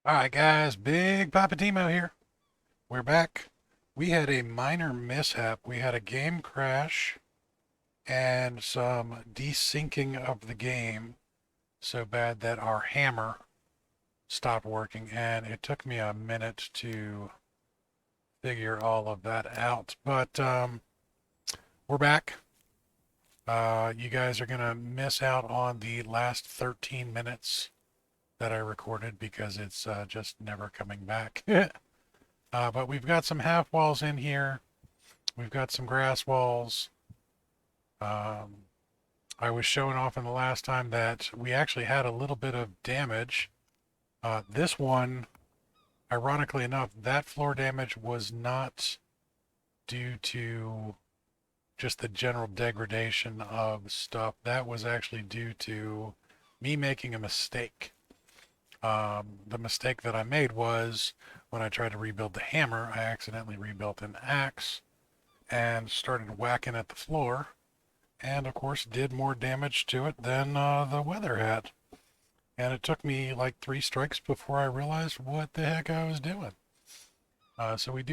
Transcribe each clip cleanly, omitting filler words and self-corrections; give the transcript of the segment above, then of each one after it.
Alright guys, BigPoppaTMo here. We're back. We had a minor mishap. We had a game crash and some desyncing of the game so bad that our hammer stopped working, and it took me a minute to figure all of that out. But we're back. You guys are going to miss out on the last 13 minutes that I recorded because it's just never coming back. But we've got some half walls in here. We've got some grass walls. Um, I was showing off in the last time that we actually had a little bit of damage. This one, ironically enough, that floor damage was not due to just the general degradation of stuff. That was actually due to me making a mistake. The mistake that I made was when I tried to rebuild the hammer, I accidentally rebuilt an axe and started whacking at the floor, and of course did more damage to it than the weather had. And it took me like 3 strikes before I realized what the heck I was doing. So we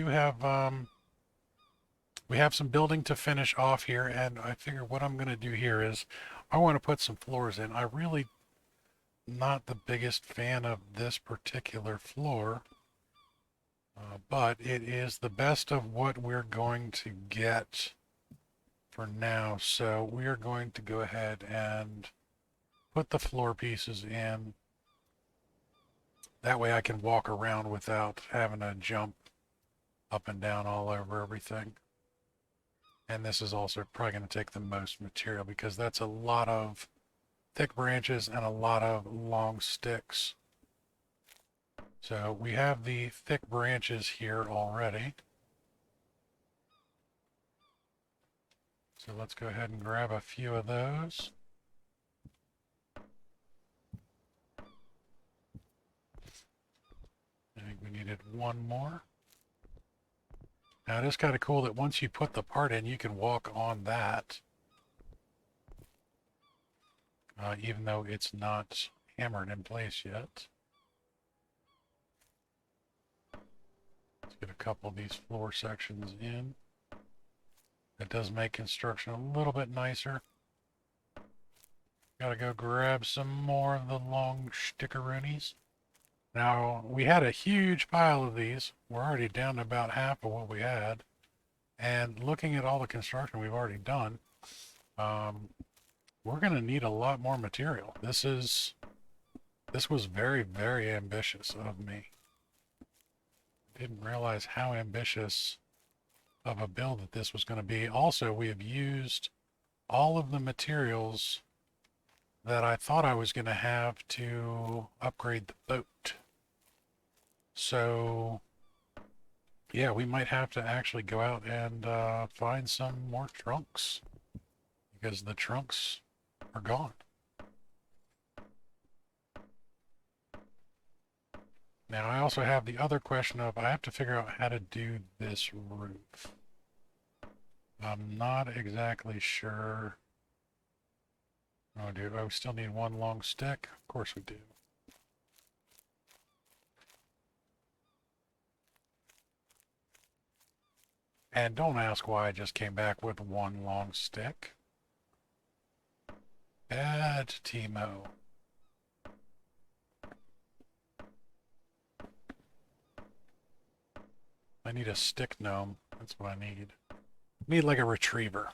have some building to finish off here, and I figure what I'm going to do here is I want to put some floors in. I really not the biggest fan of this particular floor, but it is the best of what we're going to get for now. So we are going to go ahead and put the floor pieces in. That way I can walk around without having to jump up and down all over everything. And this is also probably going to take the most material because that's a lot of thick branches and a lot of long sticks. So we have the thick branches here already. So let's go ahead and grab a few of those. I think we needed one more. Now it is kind of cool that once you put the part in, you can walk on that. Even though it's not hammered in place yet. Let's get a couple of these floor sections in. That does make construction a little bit nicer. Gotta go grab some more of the long stickeroonies. Now, we had a huge pile of these. We're already down to about half of what we had. And looking at all the construction we've already done, we're going to need a lot more material. This was very, very ambitious of me. Didn't realize how ambitious of a build that this was going to be. Also, we have used all of the materials that I thought I was going to have to upgrade the boat. So, yeah, we might have to actually go out and find some more trunks because the trunks are gone. Now, I also have the other question of I have to figure out how to do this roof. I'm not exactly sure. Oh, do we still need one long stick? Of course we do. And don't ask why I just came back with one long stick. Bad Timo. I need a stick gnome. That's what I need. I need like a retriever.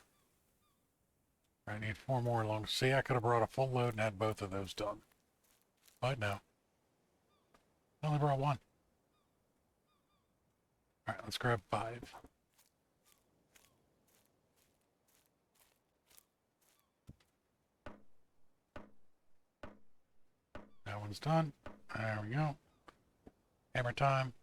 I need 4 more long. See, I could have brought a full load and had both of those done. But no. I only brought one. Alright, let's grab 5. That one's done. There we go. Hammer time.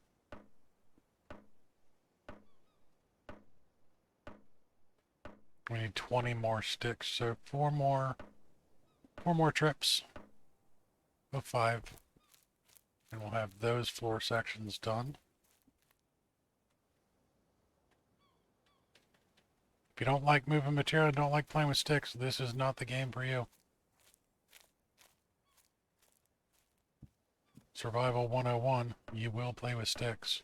We need 20 more sticks, so 4 more trips of 5. And we'll have those floor sections done. If you don't like moving material and don't like playing with sticks, this is not the game for you. Survival 101, you will play with sticks.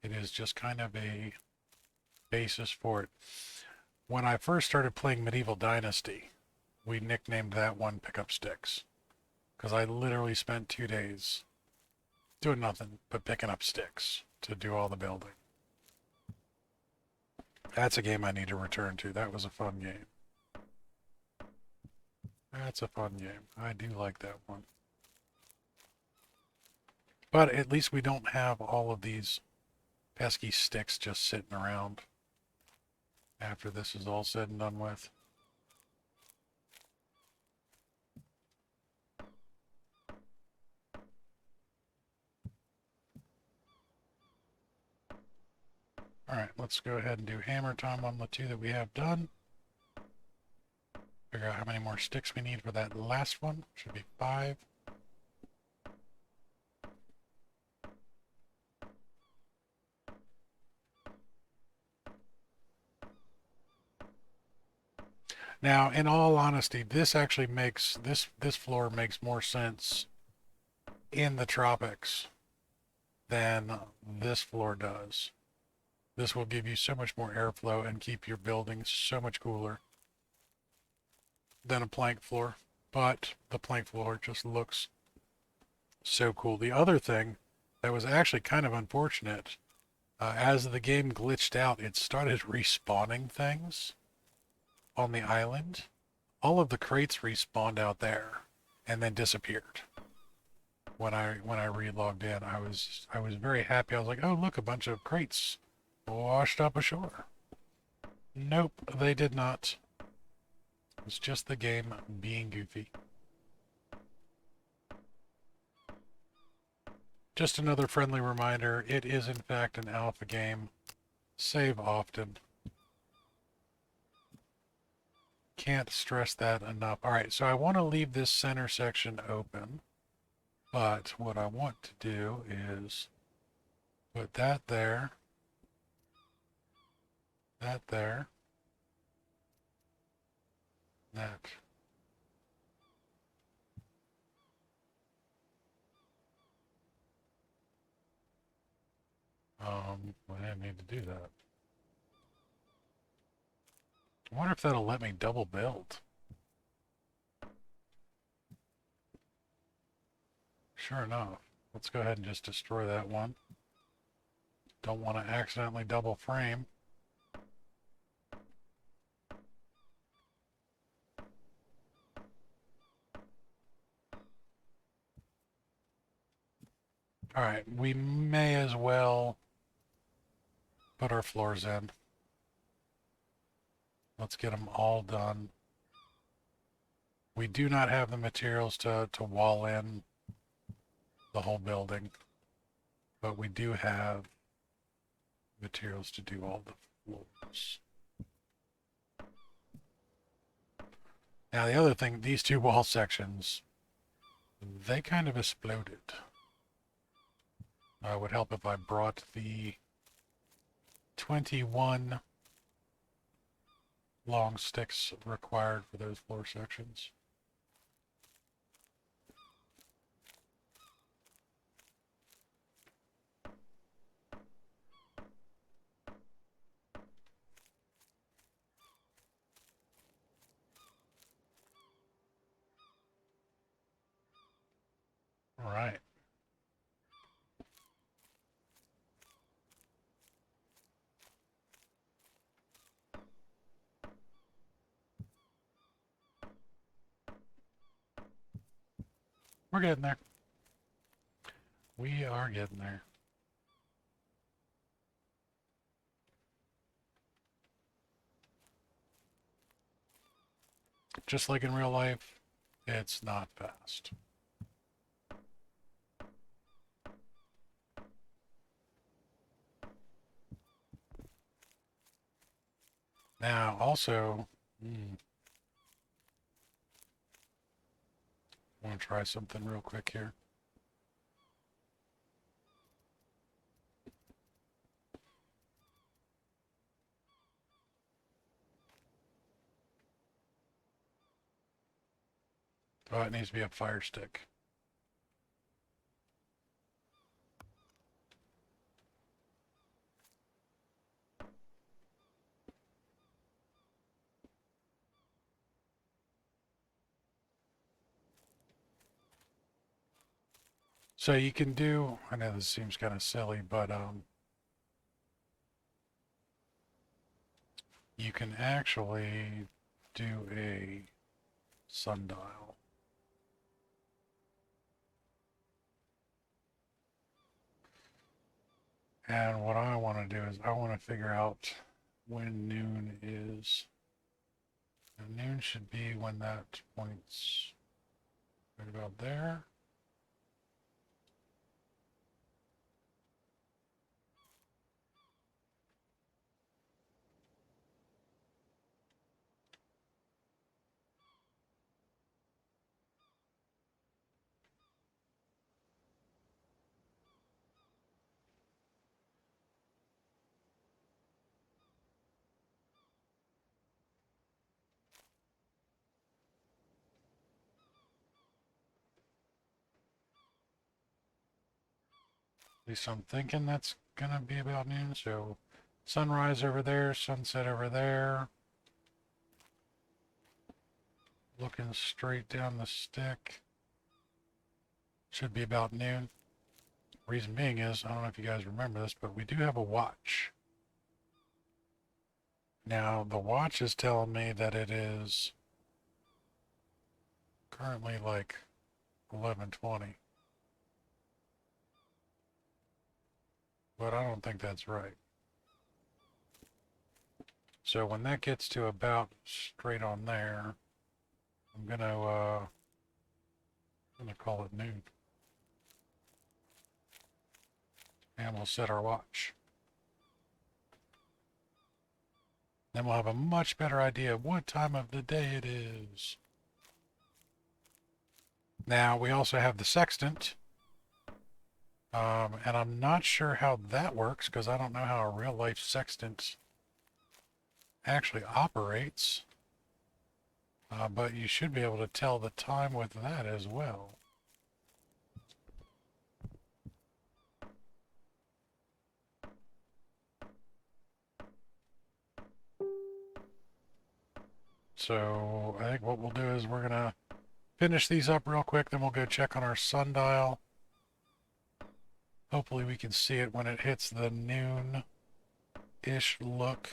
It is just kind of a basis for it. When I first started playing Medieval Dynasty, we nicknamed that one Pick Up Sticks. Because I literally spent 2 days doing nothing but picking up sticks to do all the building. That's a game I need to return to. That was a fun game. That's a fun game. I do like that one. But at least we don't have all of these pesky sticks just sitting around after this is all said and done with. Alright, let's go ahead and do hammer time on the 2 that we have done. Figure out how many more sticks we need for that last one. Should be 5. Now, in all honesty, this actually makes this floor makes more sense in the tropics than this floor does. This will give you so much more airflow and keep your buildings so much cooler than a plank floor. But the plank floor just looks so cool. The other thing that was actually kind of unfortunate, as the game glitched out, it started respawning things on the island. All of the crates respawned out there and then disappeared. When I re-logged in, I was very happy. I was like, oh look, a bunch of crates washed up ashore. Nope, they did not. It was just the game being goofy. Just another friendly reminder, it is in fact an alpha game. Save often. Can't stress that enough. Alright, so I want to leave this center section open, but what I want to do is put that there, that there, that. I didn't need to do that. I wonder if that'll let me double build. Sure enough. Let's go ahead and just destroy that one. Don't want to accidentally double frame. Alright, we may as well put our floors in. Let's get them all done. We do not have the materials to wall in the whole building, but we do have materials to do all the floors. Now the other thing, these 2 wall sections, they kind of exploded. It would help if I brought the 21 long sticks required for those floor sections. All right. We're getting there. We are getting there. Just like in real life, it's not fast. Now, also, I want to try something real quick here. Oh, it needs to be a fire stick. So you can do, I know this seems kind of silly, but you can actually do a sundial. And what I want to do is I want to figure out when noon is. And noon should be when that points right about there. At least I'm thinking that's going to be about noon. So sunrise over there, sunset over there. Looking straight down the stick. Should be about noon. Reason being is, I don't know if you guys remember this, but we do have a watch. Now, the watch is telling me that it is currently like 11:20. But I don't think that's right. So when that gets to about straight on there, I'm gonna call it noon. And we'll set our watch. Then we'll have a much better idea of what time of the day it is. Now, we also have the sextant. And I'm not sure how that works because I don't know how a real life sextant actually operates. But you should be able to tell the time with that as well. So I think what we'll do is we're going to finish these up real quick, then we'll go check on our sundial. Hopefully we can see it when it hits the noon-ish look.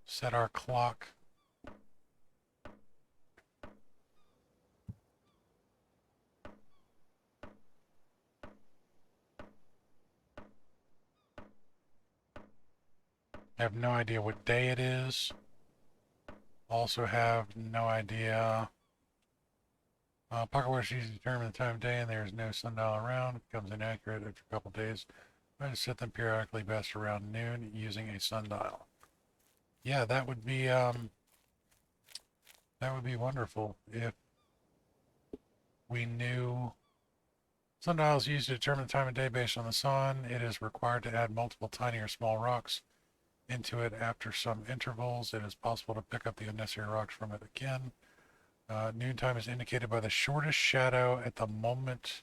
Set our clock. I have no idea what day it is. Also have no idea. Pocket watch usually determine the time of day and there is no sundial around. It becomes inaccurate after a couple of days. Try to set them periodically best around noon using a sundial. Yeah, that would be wonderful if we knew. Sundial is used to determine the time of day based on the sun. It is required to add multiple tiny or small rocks into it after some intervals. It is possible to pick up the unnecessary rocks from it again. Noontime is indicated by the shortest shadow at the moment.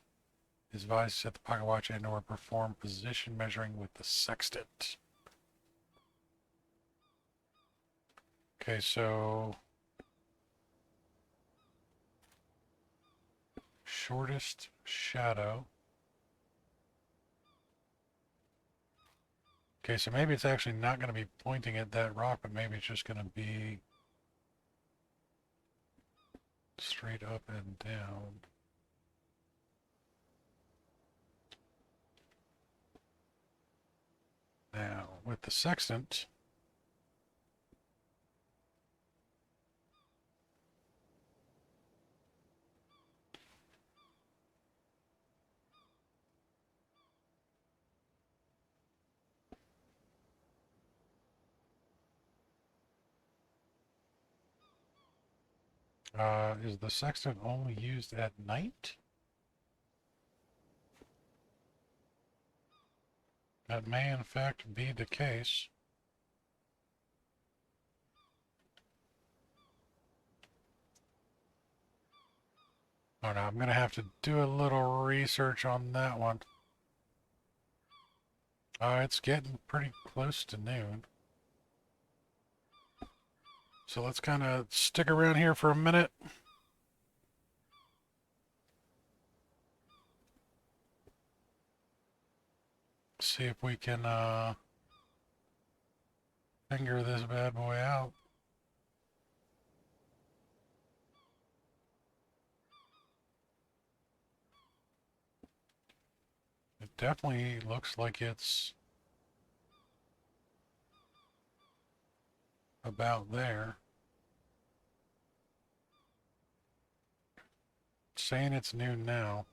It is advised to set the pocket watch and or perform position measuring with the sextant. Okay, so shortest shadow. Okay, so maybe it's actually not going to be pointing at that rock, but maybe it's just going to be straight up and down. Now, with the sextant, is the sextant only used at night? That may in fact be the case. Oh no, I'm going to have to do a little research on that one. It's getting pretty close to noon. So let's kind of stick around here for a minute. See if we can finger this bad boy out. It definitely looks like it's about there. It's saying it's noon now.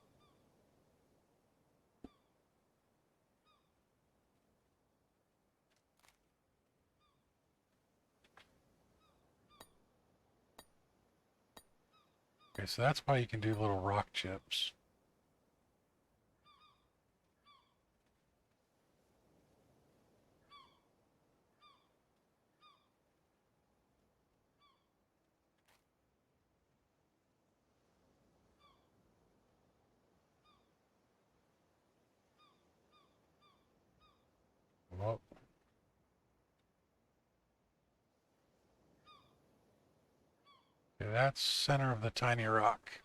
Okay, so that's why you can do little rock chips. Well, okay, that's center of the tiny rock.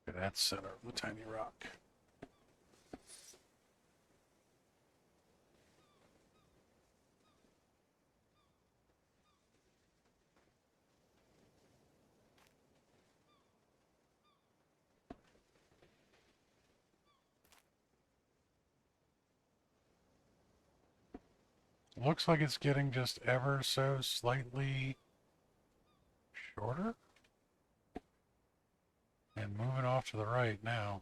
Okay, that's center of the tiny rock. Looks like it's getting just ever so slightly shorter. And moving off to the right now.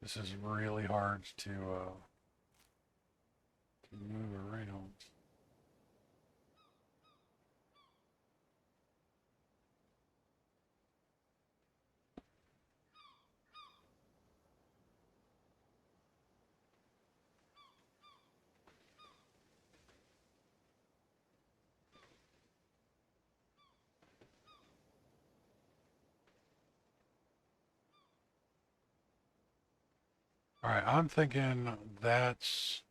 This is really hard to move around. All right, I'm thinking that's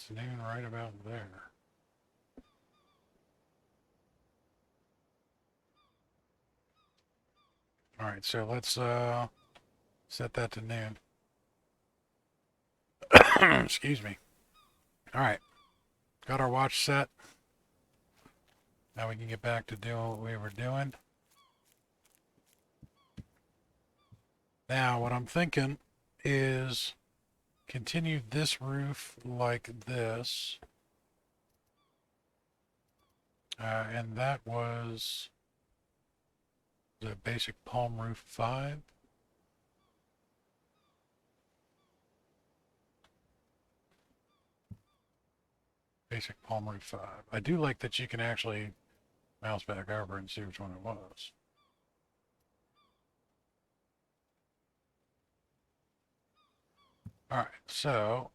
noon right about there. All right, so let's set that to noon. Excuse me. All right, got our watch set. Now we can get back to doing what we were doing. Now, what I'm thinking is continue this roof like this. And that was the basic palm roof 5. Basic palm roof 5. I do like that you can actually mouse back over and see which one it was. All right, so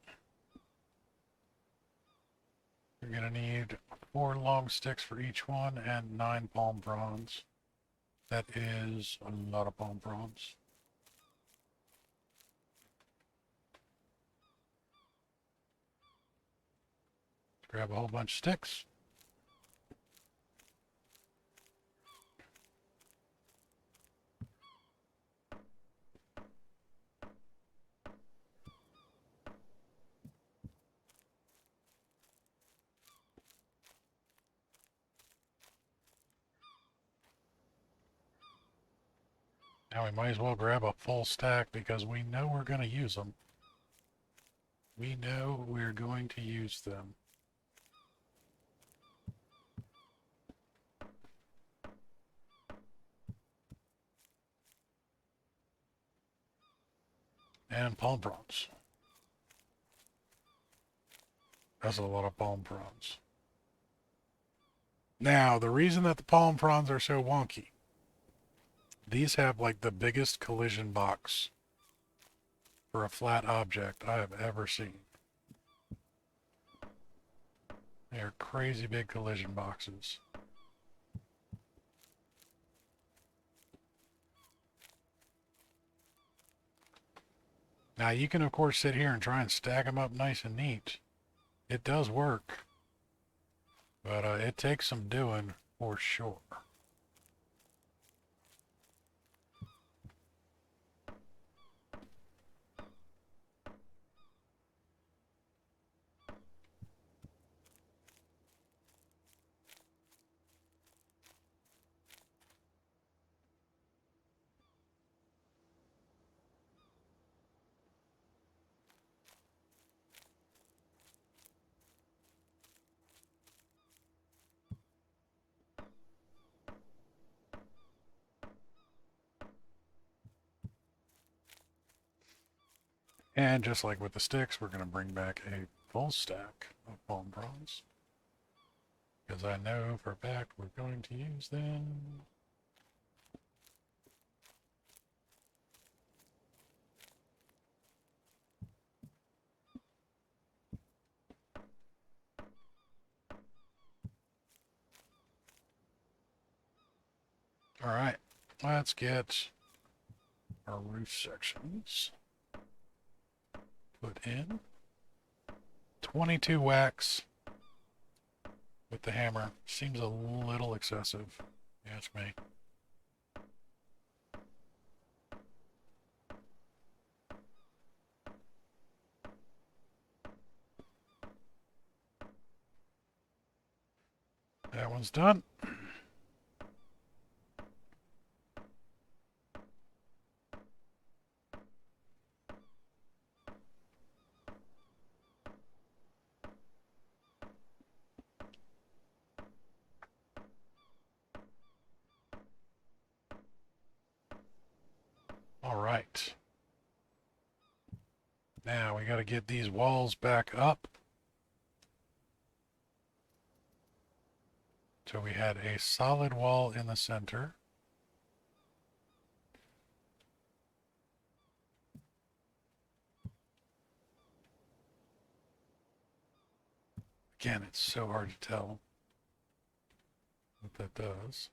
you're going to need 4 long sticks for each one and 9 palm fronds. That is a lot of palm fronds. Grab a whole bunch of sticks. Now we might as well grab a full stack because we know we're going to use them. We know we're going to use them. And palm fronds. That's a lot of palm fronds. Now, the reason that the palm fronds are so wonky, these have like the biggest collision box for a flat object I have ever seen. They're crazy big collision boxes. Now you can of course sit here and try and stack them up nice and neat. It does work, but it takes some doing for sure. And just like with the sticks, we're going to bring back a full stack of palm fronds. Because I know for a fact we're going to use them. Alright, let's get our roof sections put in. 22 wax with the hammer. Seems a little excessive. Yeah, it's me. That one's done. All right. Now we got to get these walls back up. So we had a solid wall in the center. Again, it's so hard to tell what that does.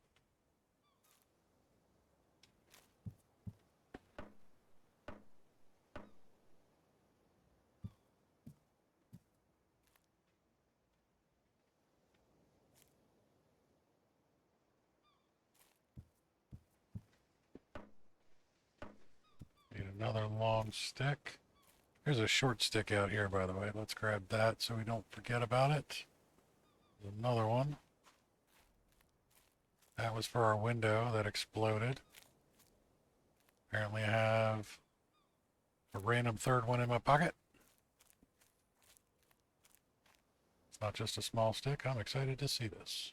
Need another long stick. There's a short stick out here, by the way. Let's grab that so we don't forget about it. There's another one. That was for our window that exploded. Apparently I have a random third one in my pocket. It's not just a small stick. I'm excited to see this.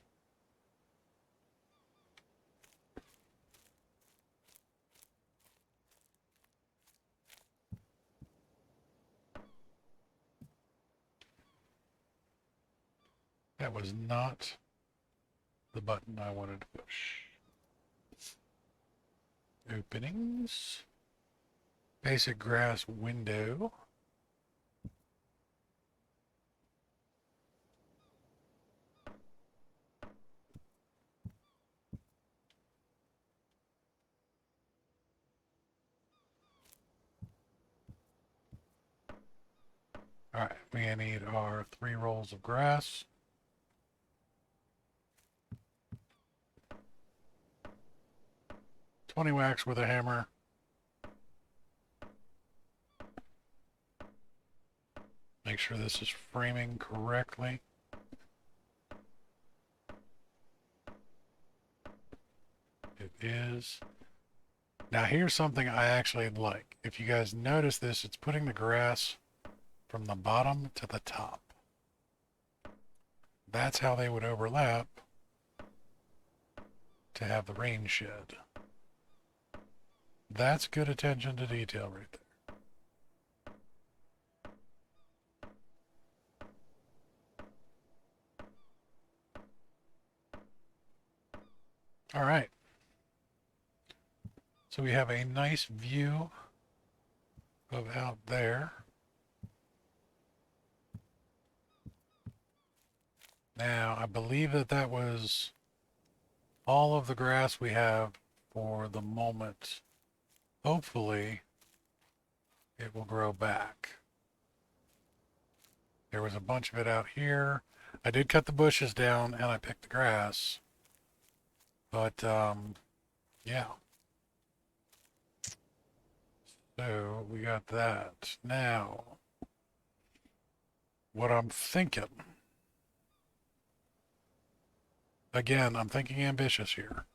That was not the button I wanted to push. Openings. Basic grass window. All right, we need our 3 rolls of grass. $20 wax with a hammer. Make sure this is framing correctly. It is. Now here's something I actually like. If you guys notice this, it's putting the grass from the bottom to the top. That's how they would overlap to have the rain shed. That's good attention to detail right there. All right. So we have a nice view of out there. Now, I believe that that was all of the grass we have for the moment. Hopefully, it will grow back. There was a bunch of it out here. I did cut the bushes down and I picked the grass. But, yeah. So we got that. Now, what I'm thinking. Again, I'm thinking ambitious here.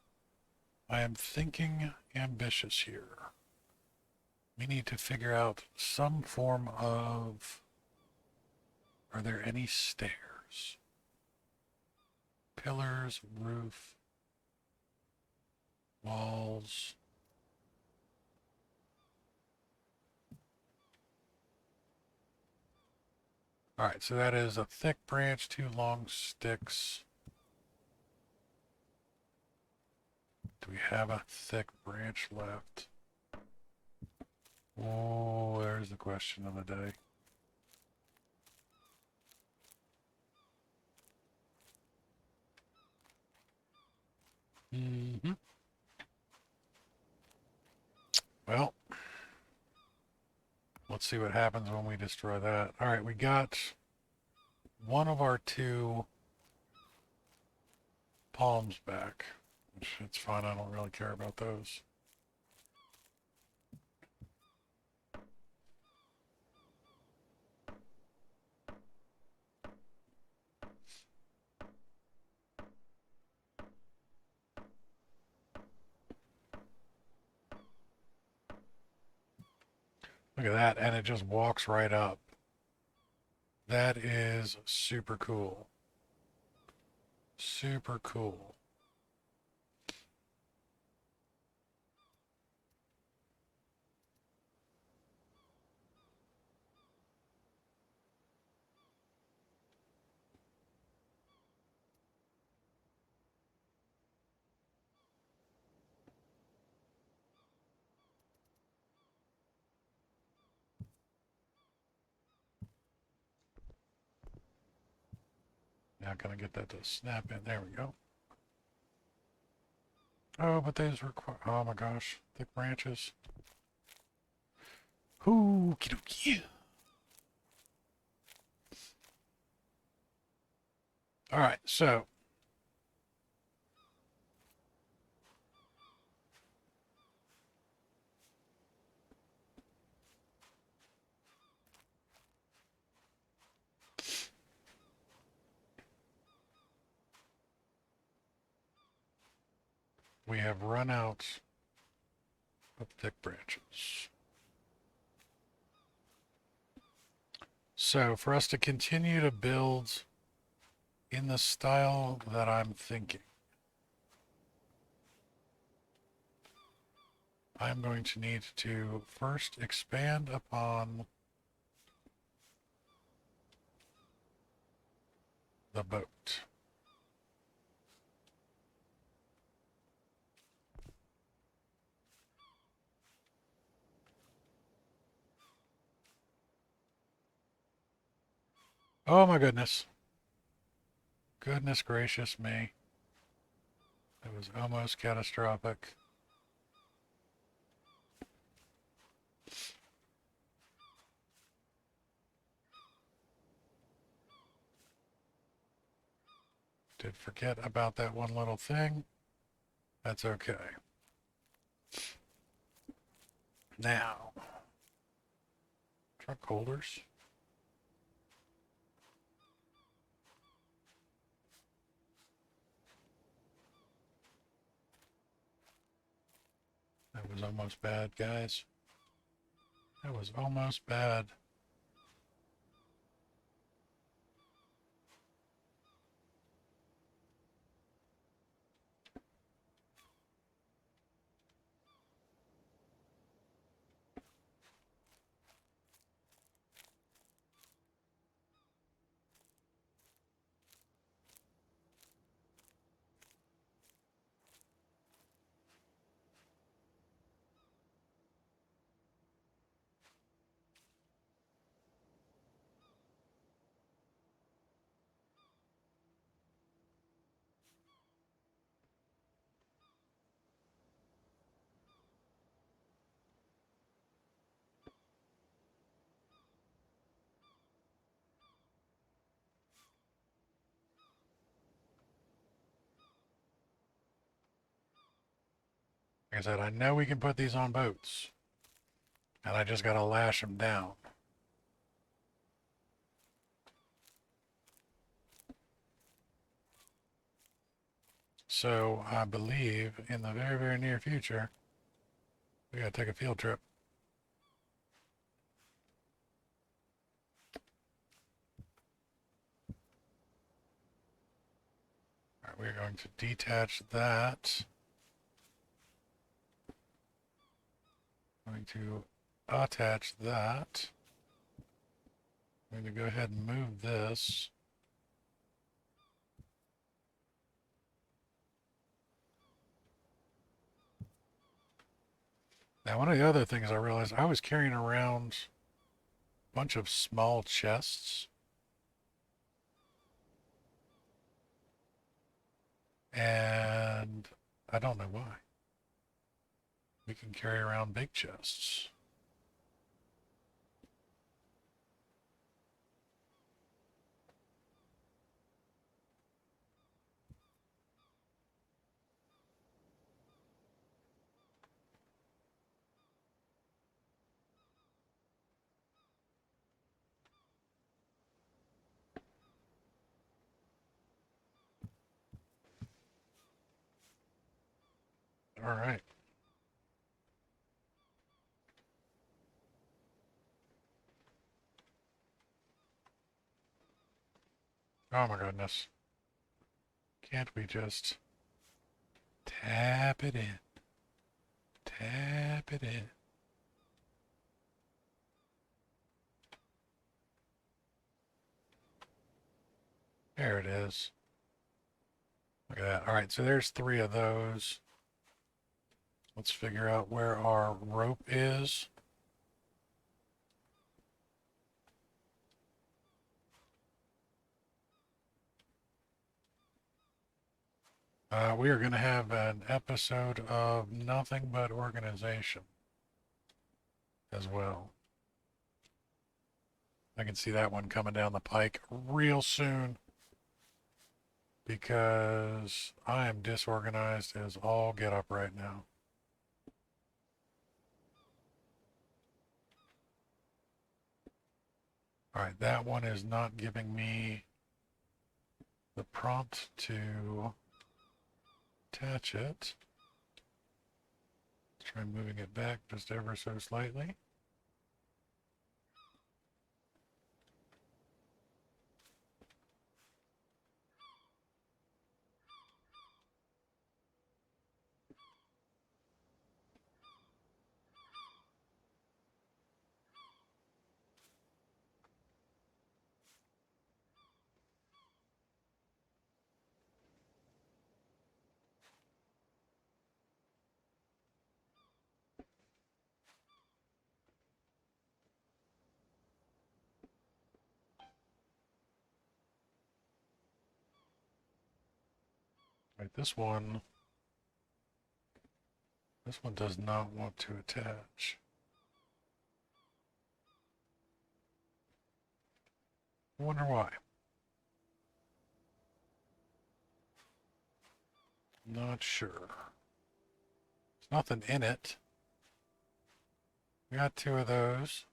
I am thinking ambitious here. We need to figure out some form of... Are there any stairs? Pillars, roof, walls. All right, so that is a thick branch, 2 long sticks. Do we have a thick branch left? Oh, there's the question of the day. Mm-hmm. Well, let's see what happens when we destroy that. All right, we got one of our 2 palms back. It's fine, I don't really care about those. Look at that, and it just walks right up. That is super cool. Super cool. Now gonna get that to snap in. There we go. Oh, but those require... Oh my gosh. Thick branches. Okie dokie. All right, so we have run out of thick branches. So for us to continue to build in the style that I'm thinking, I'm going to need to first expand upon the boat. Oh my goodness. Goodness gracious me. It was almost catastrophic. Did forget about that one little thing. That's okay. Now, truck holders. That was almost bad, guys. That was almost bad. Like I said, I know we can put these on boats. And I just got to lash them down. So I believe in the very, very near future, we got to take a field trip. All right, we're going to detach that. Going to attach that. I'm going to go ahead and move this. Now, one of the other things I realized, I was carrying around a bunch of small chests. And I don't know why. We can carry around big chests. All right. Oh my goodness. Can't we just tap it in? Tap it in. There it is. Look at that. All right, so there's 3 of those. Let's figure out where our rope is. We are going to have an episode of Nothing But Organization as well. I can see that one coming down the pike real soon because I am disorganized as all get up right now. All right, that one is not giving me the prompt to attach it. Let's try moving it back just ever so slightly. Right, this one does not want to attach. I wonder why. Not sure. There's nothing in it. We got 2 of those.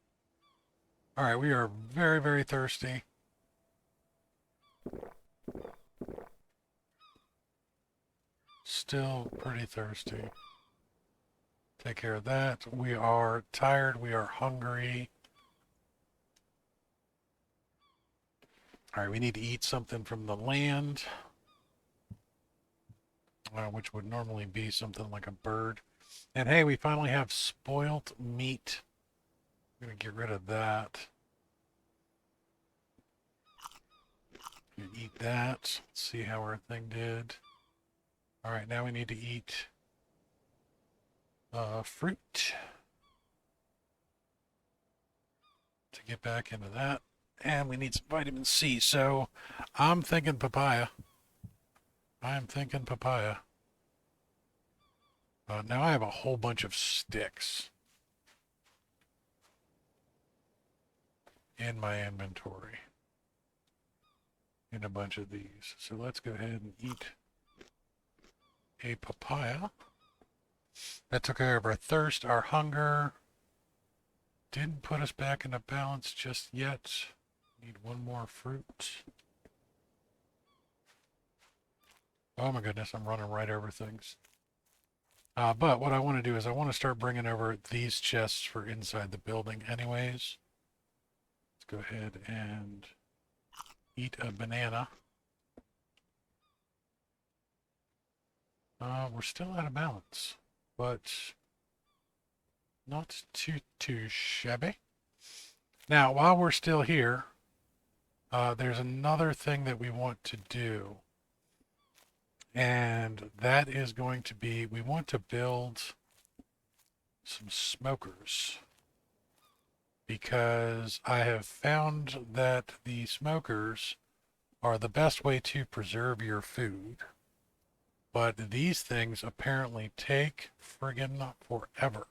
All right, we are very, very thirsty. Still pretty thirsty. Take care of that. We are tired. We are hungry. All right, we need to eat something from the land, which would normally be something like a bird. And hey, we finally have spoiled meat. I'm going to get rid of that. Eat that. Let's see how our thing did. All right, now we need to eat fruit to get back into that. And we need some vitamin C. So I'm thinking papaya. I'm thinking papaya. Now I have a whole bunch of sticks in my inventory. In a bunch of these. So let's go ahead and eat a papaya. That took care of our thirst, our hunger. Didn't put us back into balance just yet. Need one more fruit. Oh my goodness, I'm running right over things. But what I want to do is I want to start bringing over these chests for inside the building anyways. Let's go ahead and eat a banana. We're still out of balance, but not too shabby. Now, while we're still here, there's another thing that we want to do. And that is going to be, we want to build some smokers. Because I have found that the smokers are the best way to preserve your food. But these things apparently take friggin' forever.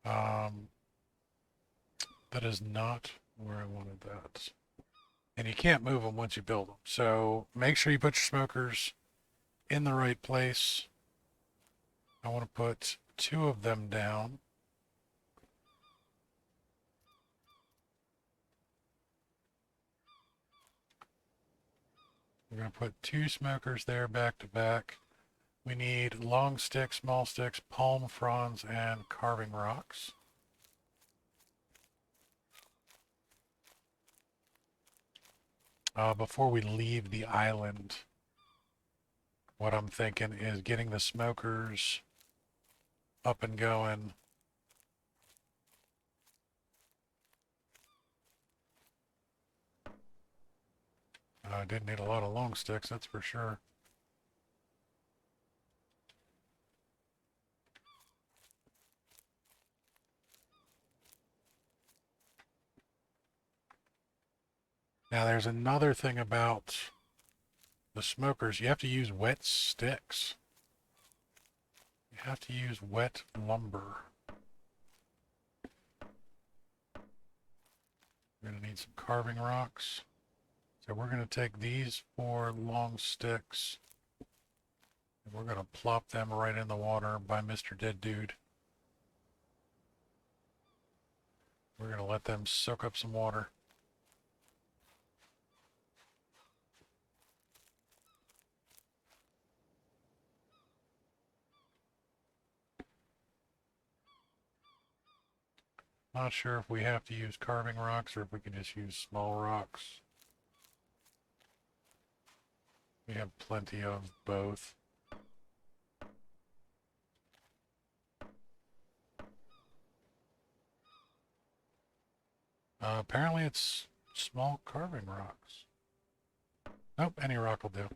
That is not where I wanted that. And you can't move them once you build them. So make sure you put your smokers in the right place. I want to put 2 of them down. We're going to put 2 smokers there back to back. We need long sticks, small sticks, palm fronds, and carving rocks. Before we leave the island, what I'm thinking is getting the smokers up and going. I didn't need a lot of long sticks, that's for sure. Now there's another thing about the smokers. You have to use wet sticks. You have to use wet lumber. We're going to need some carving rocks. So we're going to take these 4 long sticks and we're going to plop them right in the water by Mr. Dead Dude. We're going to let them soak up some water. Not sure if we have to use carving rocks or if we can just use small rocks. We have plenty of both. Apparently it's small carving rocks. Nope, any rock will do.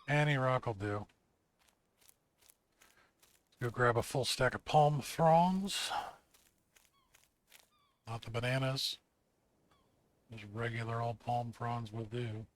Any rock will do. Let's go grab a full stack of palm fronds. Not the bananas. Just regular old palm fronds will do.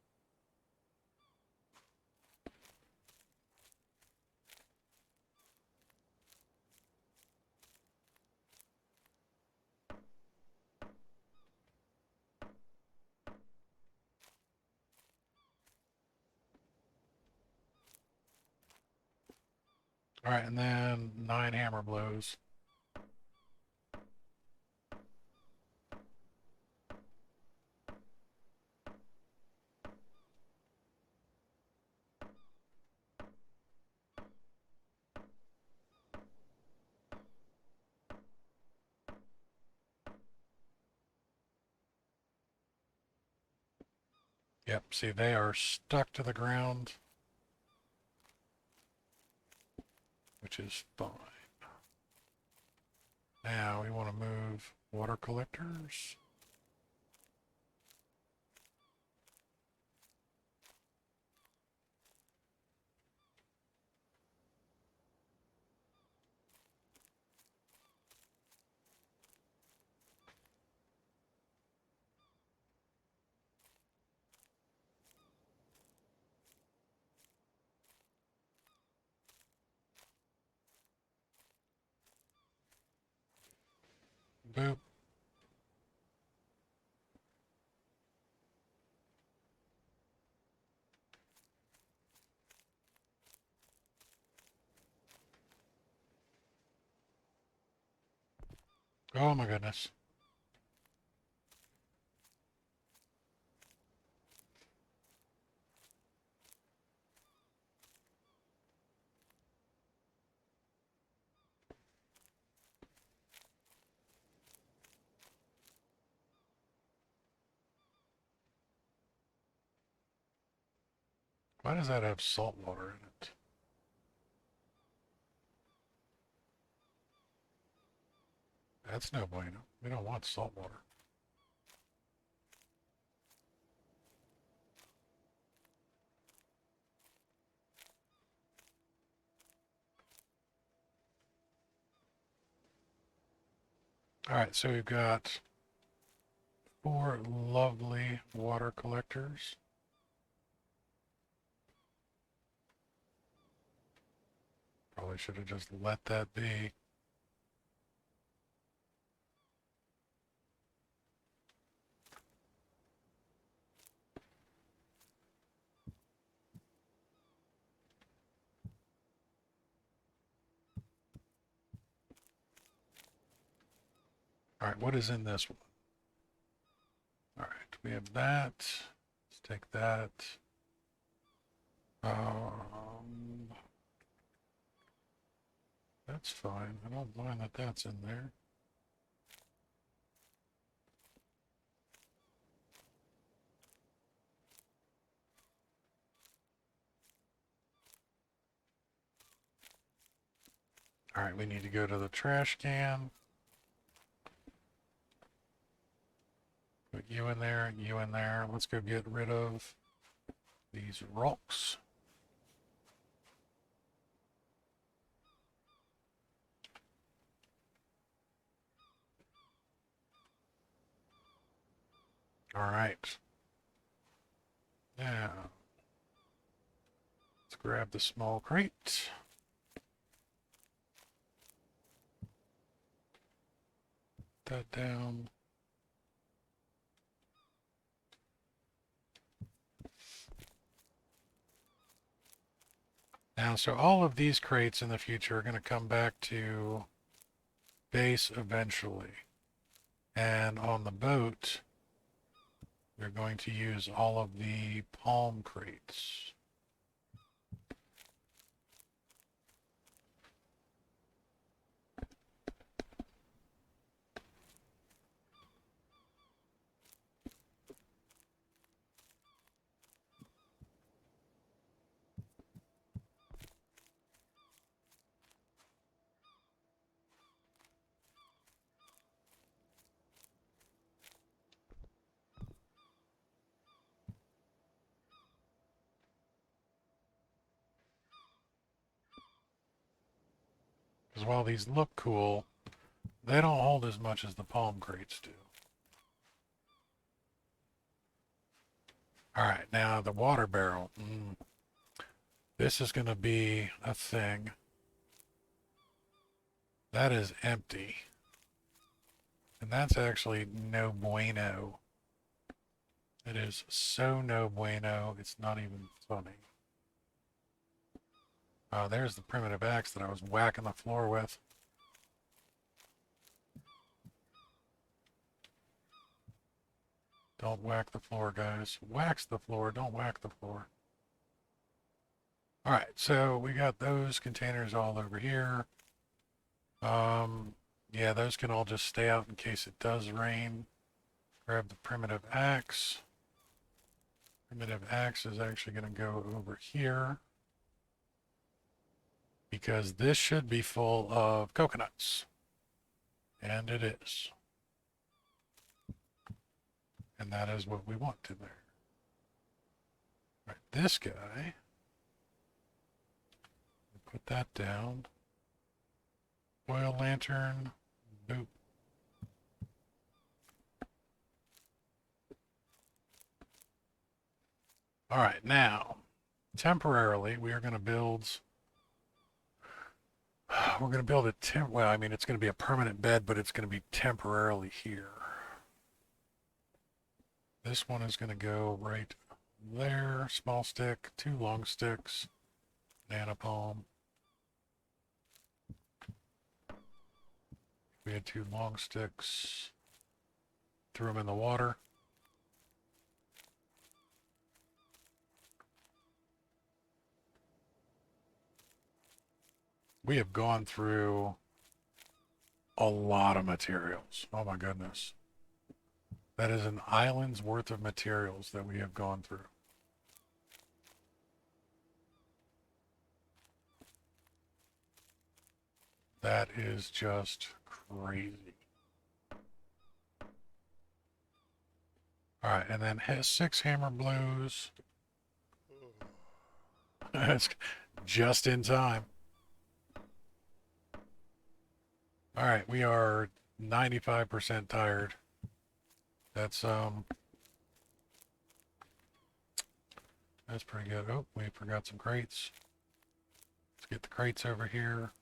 Alright, and then 9 hammer blows. Yep, see, they are stuck to the ground, which is fine. Now we want to move water collectors. Boop. Oh my goodness. Why does that have salt water in it? That's no bueno. We don't want salt water. All right, so we've got 4 lovely water collectors. Probably should have just let that be. All right, what is in this one? All right, we have that. Let's take that. That's fine. I don't mind that that's in there. All right, we need to go to the trash can. Put you in there, you in there. Let's go get rid of these rocks. All right. Now, let's grab the small crate. Put that down. Now, so all of these crates in the future are going to come back to base eventually. And on the boat, we're going to use all of the palm crates. Because while these look cool, they don't hold as much as the palm crates do. All right, now the water barrel. This is going to be a thing. That is empty. And that's actually no bueno. It is so no bueno, it's not even funny. There's the primitive axe that I was whacking the floor with. Don't whack the floor, guys. Wax the floor, don't whack the floor. All right, so we got those containers all over here. Yeah, those can all just stay out in case it does rain. Grab the primitive axe. Primitive axe is actually going to go over here because this should be full of coconuts. And it is. And that is what we want in there. All right, this guy, put that down. Oil lantern, boop. All right, now, temporarily, we are going to build, well, I mean, it's going to be a permanent bed, but it's going to be temporarily here. This one is going to go right there, small stick, 2 long sticks, banana palm. We had 2 long sticks. Threw them in the water. We have gone through a lot of materials. Oh my goodness. That is an island's worth of materials that we have gone through. That is just crazy. All right, and then 6 hammer blues. That's just in time. All right, we are 95% tired. That's pretty good. Oh, we forgot some crates. Let's get the crates over here.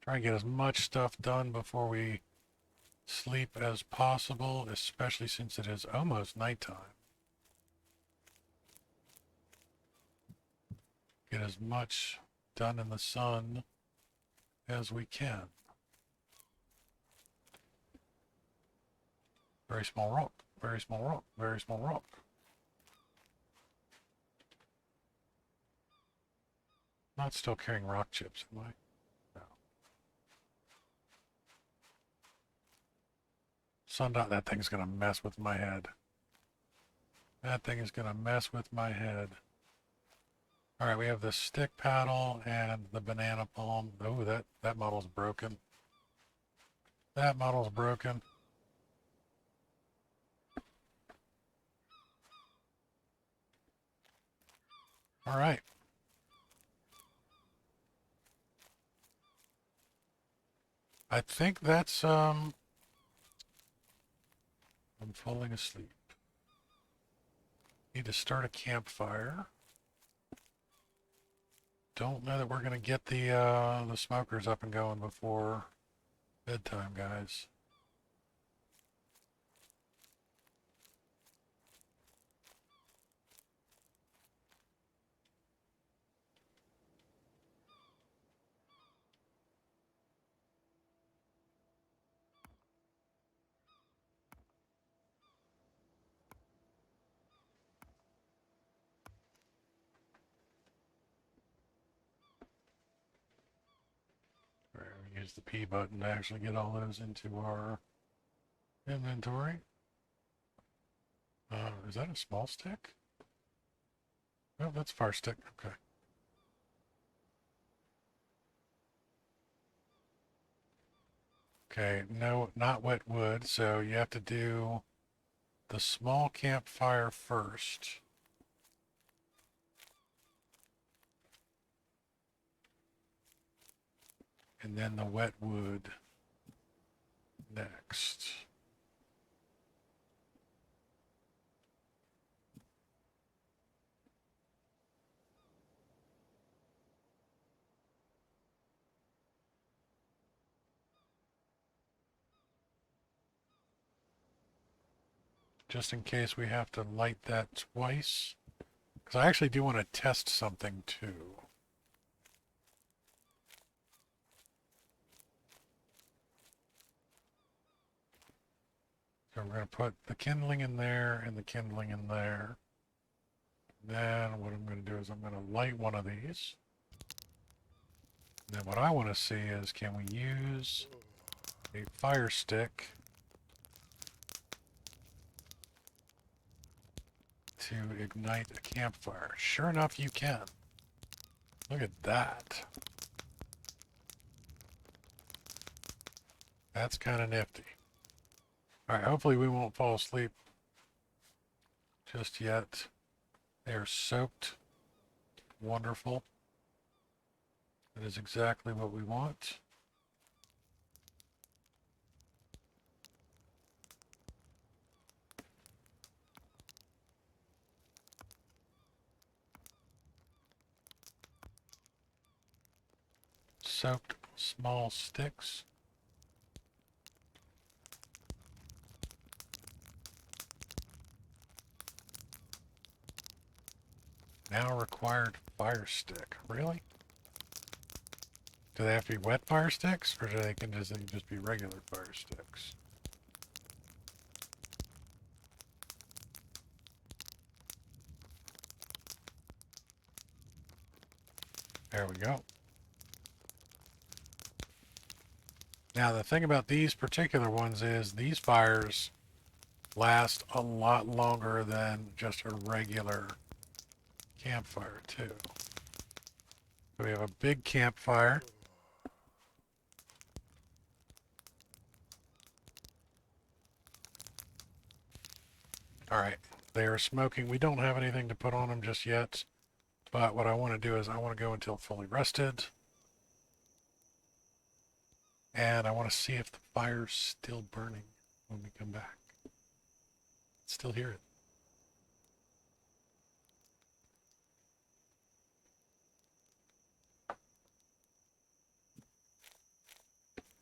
Try and get as much stuff done before we sleep as possible, especially since it is almost nighttime. Get as much done in the sun as we can. Very small rock, very small rock, very small rock. Not still carrying rock chips, am I? No. Sundot, that thing's gonna mess with my head. That thing is gonna mess with my head. Alright, we have the stick paddle and the banana palm. Oh, that model's broken. That model's broken. Alright. I think that's, I'm falling asleep. Need to start a campfire. Don't know that we're gonna get the smokers up and going before bedtime, guys. We use the P button to actually get all those into our inventory. Is that a small stick? Oh, that's fire stick. Okay. Okay, no, not wet wood, so you have to do the small campfire first. And then the wet wood next. Just in case we have to light that twice. Because I actually do want to test something too. So we're going to put the kindling in there and the kindling in there. Then what I'm going to do is I'm going to light one of these. And then what I want to see is, can we use a fire stick to ignite a campfire? Sure enough, you can. Look at that. That's kind of nifty. Alright, hopefully we won't fall asleep just yet. They are soaked. Wonderful. That is exactly what we want. Soaked small sticks. Now required fire stick. Really? Do they have to be wet fire sticks, or do they can just be regular fire sticks? There we go. Now the thing about these particular ones is these fires last a lot longer than just a regular campfire too. So we have a big campfire. Alright, they are smoking. We don't have anything to put on them just yet, but what I want to do is I want to go until fully rested. And I want to see if the fire's still burning when we come back. Still hear it.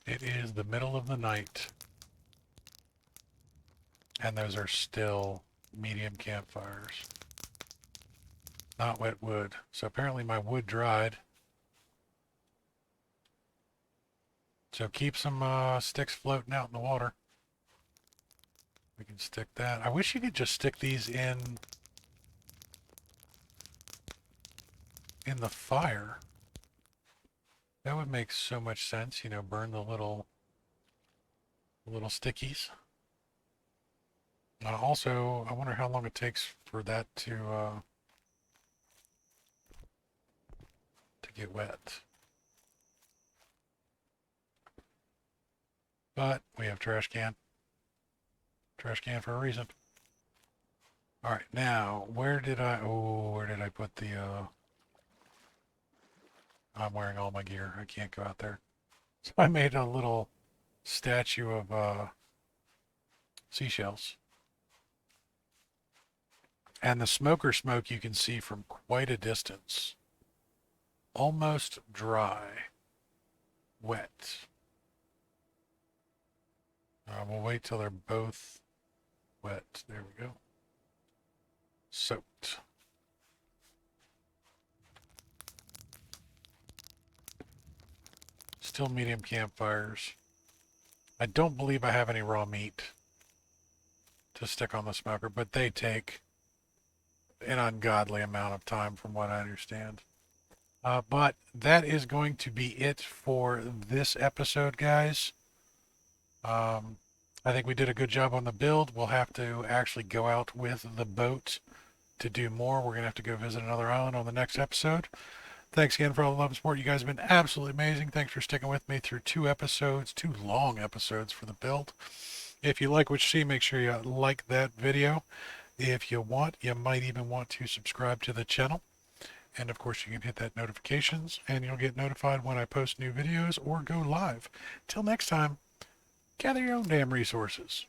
It is the middle of the night, and those are still medium campfires. Not wet wood. So apparently my wood dried. So keep some sticks floating out in the water. We can stick that. I wish you could just stick these in the fire. That would make so much sense, you know, burn the little stickies. Also, I wonder how long it takes for that to get wet. But we have trash can. Trash can for a reason. All right, now where did I put the I'm wearing all my gear. I can't go out there. So I made a little statue of seashells. And the smoker smoke you can see from quite a distance. Almost dry. Wet. We'll wait till they're both wet. There we go. Soaked. Still medium campfires. I don't believe I have any raw meat to stick on the smoker, but they take an ungodly amount of time from what I understand. But that is going to be it for this episode, guys. I think we did a good job on the build. We'll have to actually go out with the boat to do more. We're going to have to go visit another island on the next episode. Thanks again for all the love and support. You guys have been absolutely amazing. Thanks for sticking with me through 2 episodes, 2 long episodes for the build. If you like what you see, make sure you like that video. If you want, you might even want to subscribe to the channel. And of course, you can hit that notifications, and you'll get notified when I post new videos or go live. Till next time, gather your own damn resources.